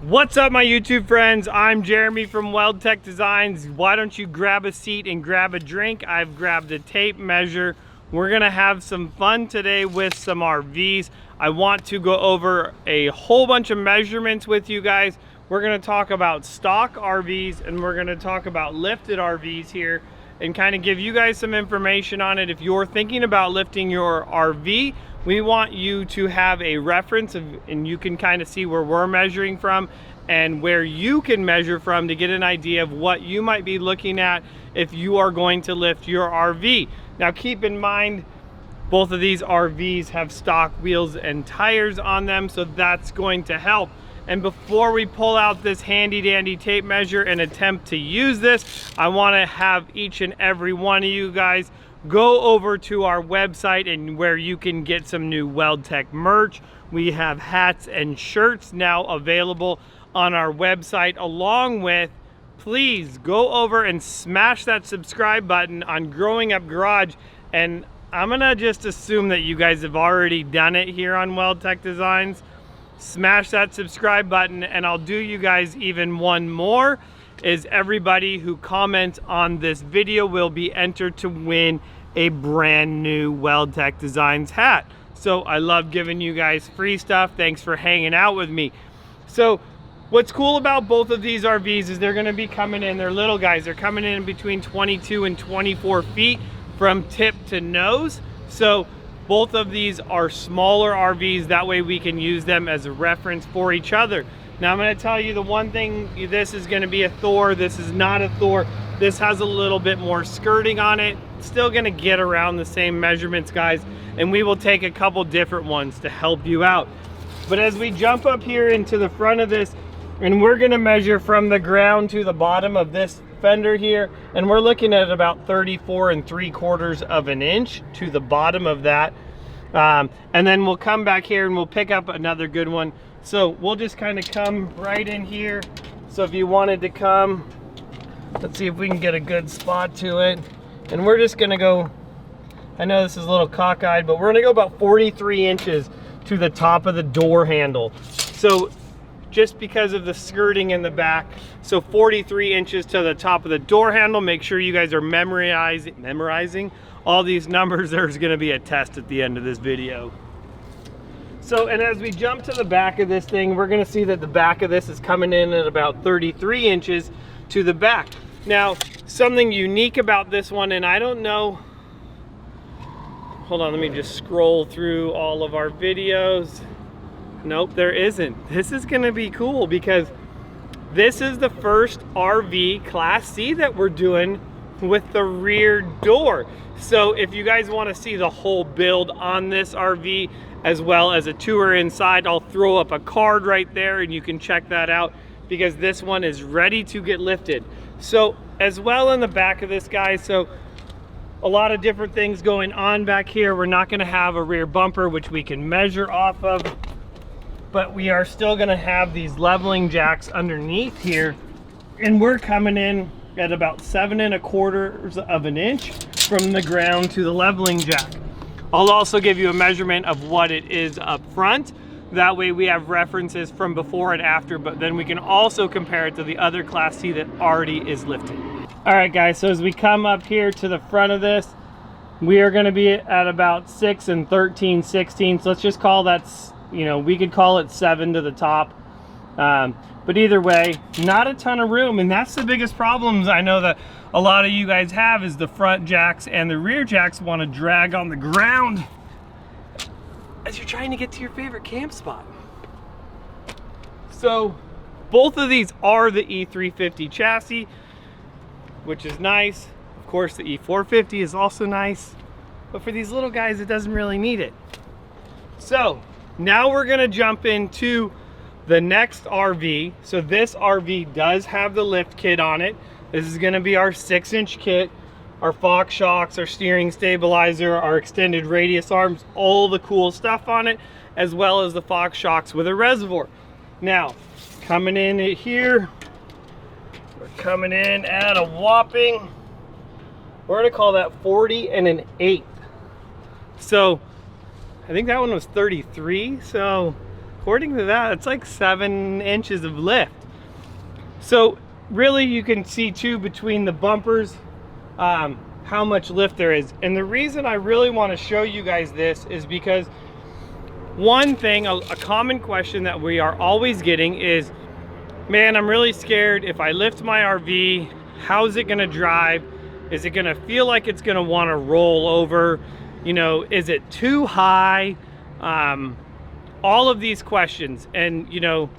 What's up, my YouTube friends? I'm Jeremy from Weldtec Designs. Why don't you grab a seat and grab a drink? I've grabbed a tape measure. We're gonna have some fun today with some RVs. I want to go over a whole bunch of measurements with you guys. We're gonna talk about stock RVs and we're gonna talk about lifted RVs here and kind of give you guys some information on it. If you're thinking about lifting your RV, we want you to have a reference and you can kind of see where we're measuring from and where you can measure from to get an idea of what you might be looking at if you are going to lift your RV. Now keep in mind, both of these RVs have stock wheels and tires on them, so that's going to help. And before we pull out this handy dandy tape measure and attempt to use this, I want to have each and every one of you guys go over to our website and where you can get some new Weldtec merch. We have hats and shirts now available on our website, along with, please go over and smash that subscribe button on Growing Up Garage. And I'm gonna just assume that you guys have already done it here on Weldtec Designs. Smash that subscribe button, and I'll do you guys even one more, is everybody who comments on this video will be entered to win a brand new Weldtec Designs hat. So I love giving you guys free stuff. Thanks for hanging out with me. So what's cool about both of these RVs is they're gonna be coming in, they're little guys, they're coming in between 22 and 24 feet from tip to nose. So both of these are smaller RVs, that way we can use them as a reference for each other. Now I'm gonna tell you the one thing, this is gonna be a Thor, this is not a Thor. This has a little bit more skirting on it. Still gonna get around the same measurements, guys, and we will take a couple different ones to help you out. But as we jump up here into the front of this, and we're gonna measure from the ground to the bottom of this fender here, and we're looking at about 34 3/4 of an inch to the bottom of that. And then we'll come back here and we'll pick up another good one. So we'll just kind of come right in here. So if you wanted to come, let's see if we can get a good spot to it. And we're just gonna go, I know this is a little cockeyed, but we're gonna go about 43 inches to the top of the door handle. So just because of the skirting in the back, so 43 inches to the top of the door handle. Make sure you guys are memorizing all these numbers. There's gonna be a test at the end of this video. So, and as we jump to the back of this thing, we're gonna see that the back of this is coming in at about 33 inches to the back. Now, something unique about this one, and I don't know, hold on, let me just scroll through all of our videos. Nope, there isn't. This is gonna be cool because this is the first RV Class C that we're doing with the rear door. So if you guys wanna see the whole build on this RV, as well as a tour inside, I'll throw up a card right there and you can check that out because this one is ready to get lifted. So as well in the back of this, guy, so a lot of different things going on back here. We're not gonna have a rear bumper, which we can measure off of, but we are still gonna have these leveling jacks underneath here. And we're coming in at about 7 1/4 of an inch from the ground to the leveling jack. I'll also give you a measurement of what it is up front. That way we have references from before and after, but then we can also compare it to the other Class C that already is lifted. All right, guys, so as we come up here to the front of this, we are gonna be at about 6 13/16. So let's just call that, you know, we could call it 7 to the top. But either way, not a ton of room, and that's the biggest problems I know that a lot of you guys have, is the front jacks and the rear jacks want to drag on the ground as you're trying to get to your favorite camp spot. So both of these are the E350 chassis, which is nice. Of course, the E450 is also nice, but for these little guys, it doesn't really need it. So now we're gonna jump into the next RV. So this RV does have the lift kit on it. This is gonna be our 6-inch kit, our Fox shocks, our steering stabilizer, our extended radius arms, all the cool stuff on it, as well as the Fox shocks with a reservoir. Now, coming in here, we're coming in at a whopping, we're gonna call that 40 1/8. So I think that one was 33, so according to that, it's like 7 inches of lift. So really you can see too between the bumpers how much lift there is. And the reason I really want to show you guys this is because one thing, a common question that we are always getting is, man, I'm really scared if I lift my RV, how's it gonna drive? Is it gonna feel like it's gonna wanna roll over? You know, is it too high? All of these questions. And you know,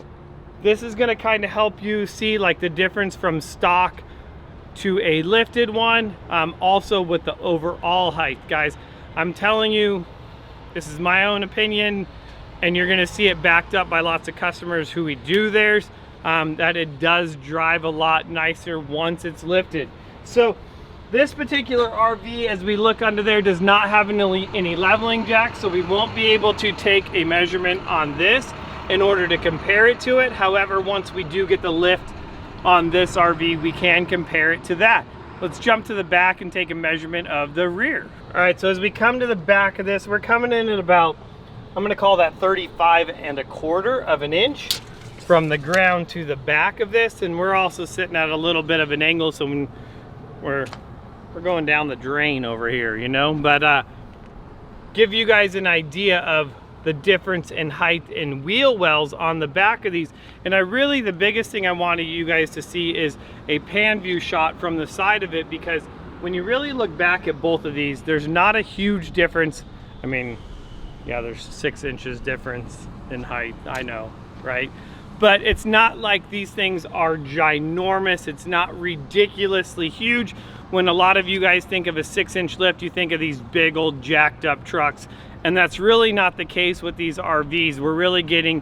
this is gonna kind of help you see like the difference from stock to a lifted one, also with the overall height. Guys, I'm telling you, this is my own opinion, and you're gonna see it backed up by lots of customers who we do theirs, that it does drive a lot nicer once it's lifted. So this particular RV, as we look under there, does not have any leveling jacks, so we won't be able to take a measurement on this in order to compare it to it. However, once we do get the lift on this RV, we can compare it to that. Let's jump to the back and take a measurement of the rear. All right, so as we come to the back of this, we're coming in at about, I'm gonna call that 35¼ of an inch from the ground to the back of this. And we're also sitting at a little bit of an angle, so when we're going down the drain over here, you know, but give you guys an idea of the difference in height and wheel wells on the back of these. And the biggest thing I wanted you guys to see is a pan view shot from the side of it, because when you really look back at both of these, there's not a huge difference. I mean, yeah, there's 6 inches difference in height, I know, right? But it's not like these things are ginormous. It's not ridiculously huge. When a lot of you guys think of a 6-inch lift, you think of these big old jacked up trucks. And that's really not the case with these RVs. We're really getting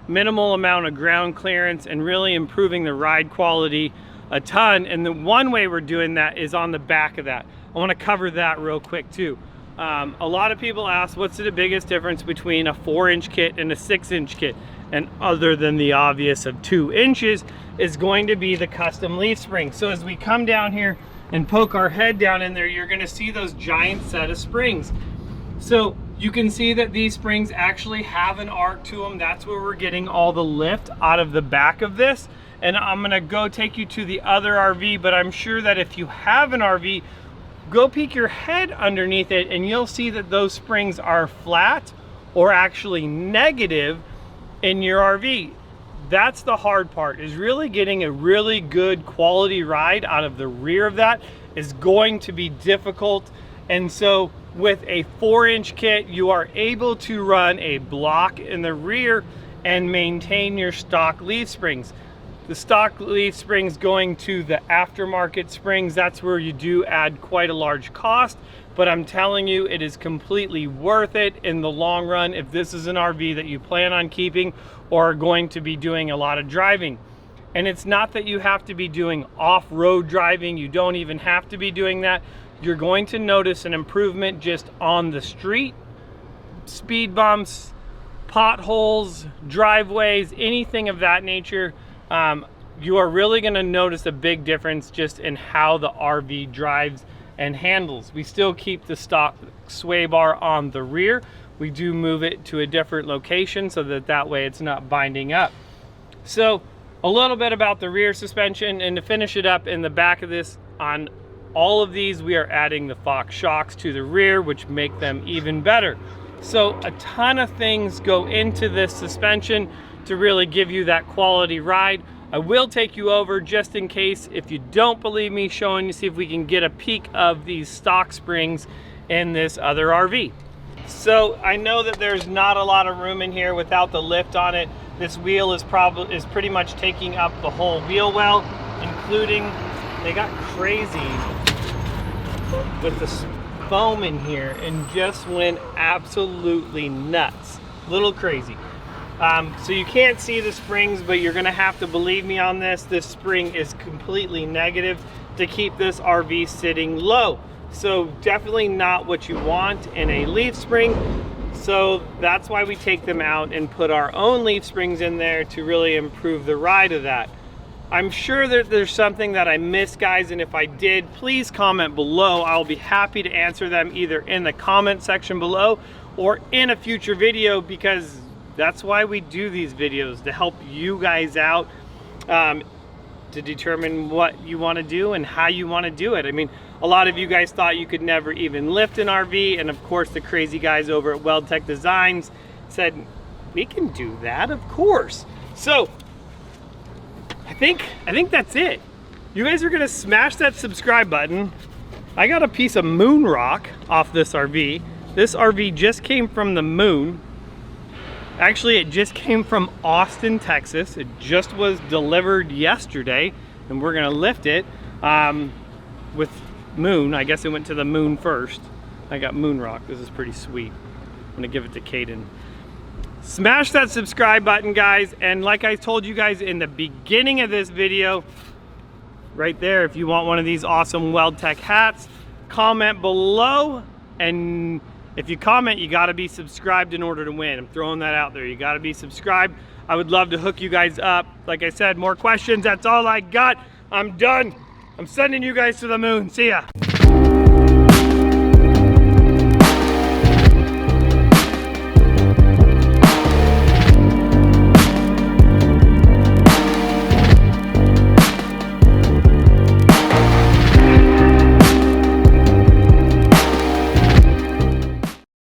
minimal amount of ground clearance and really improving the ride quality a ton. And the one way we're doing that is on the back of that. I want to cover that real quick too. A lot of people ask, what's the biggest difference between a 4-inch kit and a 6-inch kit? And other than the obvious of 2 inches, is going to be the custom leaf spring. So as we come down here and poke our head down in there, you're going to see those giant set of springs. So you can see that these springs actually have an arc to them. That's where we're getting all the lift out of the back of this. And I'm gonna go take you to the other RV, but I'm sure that if you have an RV, go peek your head underneath it and you'll see that those springs are flat or actually negative in your RV. That's the hard part, is really getting a really good quality ride out of the rear of that is going to be difficult. And so with a 4-inch kit, you are able to run a block in the rear and maintain your stock leaf springs. The stock leaf springs going to the aftermarket springs, that's where you do add quite a large cost, but I'm telling you, it is completely worth it in the long run if this is an RV that you plan on keeping or are going to be doing a lot of driving. And it's not that you have to be doing off-road driving, you don't even have to be doing that. You're going to notice an improvement just on the street, speed bumps, potholes, driveways, anything of that nature. You are really going to notice a big difference just in how the RV drives and handles. We still keep the stock sway bar on the rear. We do move it to a different location so that way it's not binding up. So a little bit about the rear suspension, and to finish it up in the back of this, on all of these we are adding the Fox shocks to the rear, which make them even better. So a ton of things go into this suspension to really give you that quality ride. I will take you over just in case, if you don't believe me, showing you, see if we can get a peek of these stock springs in this other RV. So I know that there's not a lot of room in here without the lift on it. This wheel is pretty much taking up the whole wheel well, including, they got crazy with the foam in here and just went absolutely nuts. Little crazy. So you can't see the springs, but you're gonna have to believe me on this. This spring is completely negative to keep this RV sitting low. So definitely not what you want in a leaf spring. So that's why we take them out and put our own leaf springs in there to really improve the ride of that. I'm sure that there's something that I missed, guys, and if I did, please comment below. I'll be happy to answer them either in the comment section below or in a future video, because That's why we do these videos, to help you guys out, to determine what you want to do and how you want to do it. I mean, a lot of you guys thought you could never even lift an RV, and of course the crazy guys over at Weldtec Designs said, we can do that, of course. So I think that's it. You guys are gonna smash that subscribe button. I got a piece of moon rock off this RV. This RV just came from the moon. Actually, it just came from Austin, Texas. It just was delivered yesterday, and we're gonna lift it with moon. I guess it went to the moon first. I got moon rock. This is pretty sweet. I'm gonna give it to Caden. Smash that subscribe button, guys, and like I told you guys in the beginning of this video, right there, if you want one of these awesome Weldtec hats, comment below, and if you comment, you gotta be subscribed in order to win. I'm throwing that out there. You gotta be subscribed. I would love to hook you guys up. Like I said, more questions. That's all I got. I'm done. I'm sending you guys to the moon. See ya.